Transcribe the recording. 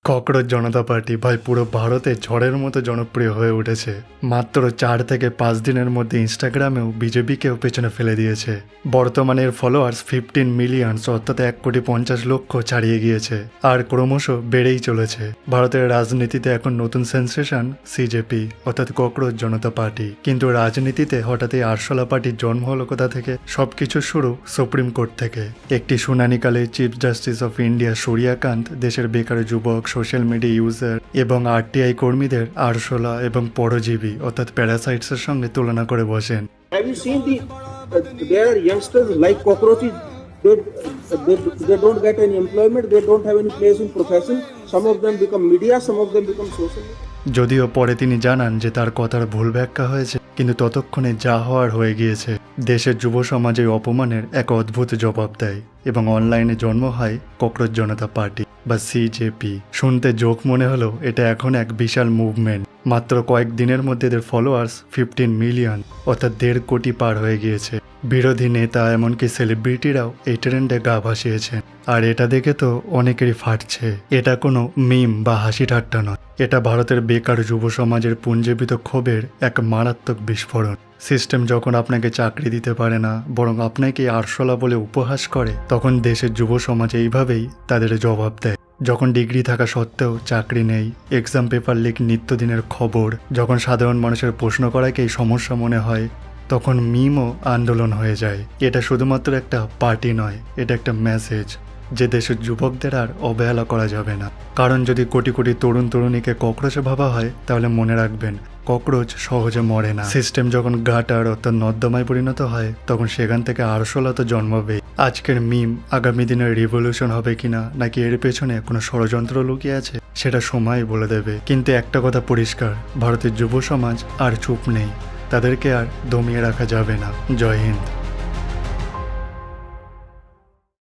Cockroach জনতা party ভাই পুরো ভারতে ঝড়ের মতো জনপ্রিয় হয়ে উঠেছে। মাত্র 4 থেকে 5 দিনের মধ্যে ইনস্টাগ্রামেও বিজেপিকেও পেছনে ফেলে দিয়েছে। বর্তমানে এর ফলোয়ার্স 15 মিলিয়ন, অর্থাৎ 1,50,00,000 ছাড়িয়ে গিয়েছে আর ক্রমশ বেড়েই চলেছে। ভারতের রাজনীতিতে এখন নতুন সেন্সেশন সিজেপি অর্থাৎ ককরোচ জনতা পার্টি। কিন্তু রাজনীতিতে হঠাৎই আরশোলা পার্টির জন্ম হলো কোথা থেকে? সবকিছু শুরু সুপ্রিম কোর্ট থেকে। একটি শুনানিকালে Chief Justice of India Suryakant দেশের বেকার যুবক, সোশ্যাল মিডিয়া ইউজার এবং আরটিআই কর্মীদের আরশোলা এবং পরজীবী অর্থাৎ প্যারাসাইটসের সঙ্গে তুলনা করে বসেন। Have you seen there are youngsters like cockroaches? They don't get any employment. They don't have any place in profession. Some of them become media. Some of them become social. যদিও পরে তিনি জানান যে তার কথার ভুল ব্যাখ্যা হয়েছে, কিন্তু ততক্ষণে যা হওয়ার হয়ে গিয়েছে। দেশের যুব সমাজ এই অপমানের এক অদ্ভুত জবাব দেয় এবং অনলাইনে জন্ম হয় ককরোচ জনতা পার্টি বা সিজেপি। শুনতে জোক মনে হলো, এটা এখন এক বিশাল মুভমেন্ট। মাত্র কয়েক দিনের মধ্যে এদের ফলোয়ার্স 15 মিলিয়ন অর্থাৎ 1.5 কোটি পার হয়ে গিয়েছে। বিরোধী নেতা এমনকি সেলিব্রিটিরাও এই ট্রেন্ডে গা ভাসিয়েছেন। আর এটা দেখে তো অনেকেরই ফাটছে। এটা কোনো মিম বা হাসি ঠাট্টা নয়, এটা ভারতের বেকার যুব সমাজের পুঞ্জীবিত ক্ষোভের এক মারাত্মক বিস্ফোরণ। সিস্টেম যখন আপনাকে চাকরি দিতে পারে না, বরং আপনাকে আরশোলা বলে উপহাস করে, তখন দেশের যুব সমাজ এইভাবেই তাদের জবাব দেয়। যখন ডিগ্রি থাকা সত্ত্বেও চাকরি নেই, এক্সাম পেপার লিক নিত্যদিনের খবর, যখন সাধারণ মানুষের প্রশ্ন করাকেই সমস্যা মনে হয়, তখন মিমও আন্দোলন হয়ে যায়। এটা শুধুমাত্র একটা পার্টি নয়, এটা একটা মেসেজ যে দেশের যুবকদের আর অবহেলা করা যাবে না। কারণ যদি কোটি কোটি তরুণ তরুণীকে ককরোচে ভাবা হয়, তাহলে মনে রাখবেন ককরোচ সহজে মরে না। সিস্টেম যখন গাটার অর্থাৎ নর্দমায় পরিণত হয়, তখন সেখান থেকে আরশোলা তো জন্মাবেই। আজকের মিম আগামী দিনের রিভলিউশন হবে কিনা, নাকি এর পেছনে কোনো ষড়যন্ত্র লুকিয়ে আছে, সেটা সময় বলে দেবে। কিন্তু একটা কথা পরিষ্কার, ভারতের যুব সমাজ আর চুপ নেই, তাদেরকে আর দমিয়ে রাখা যাবে না। জয় হিন্দ।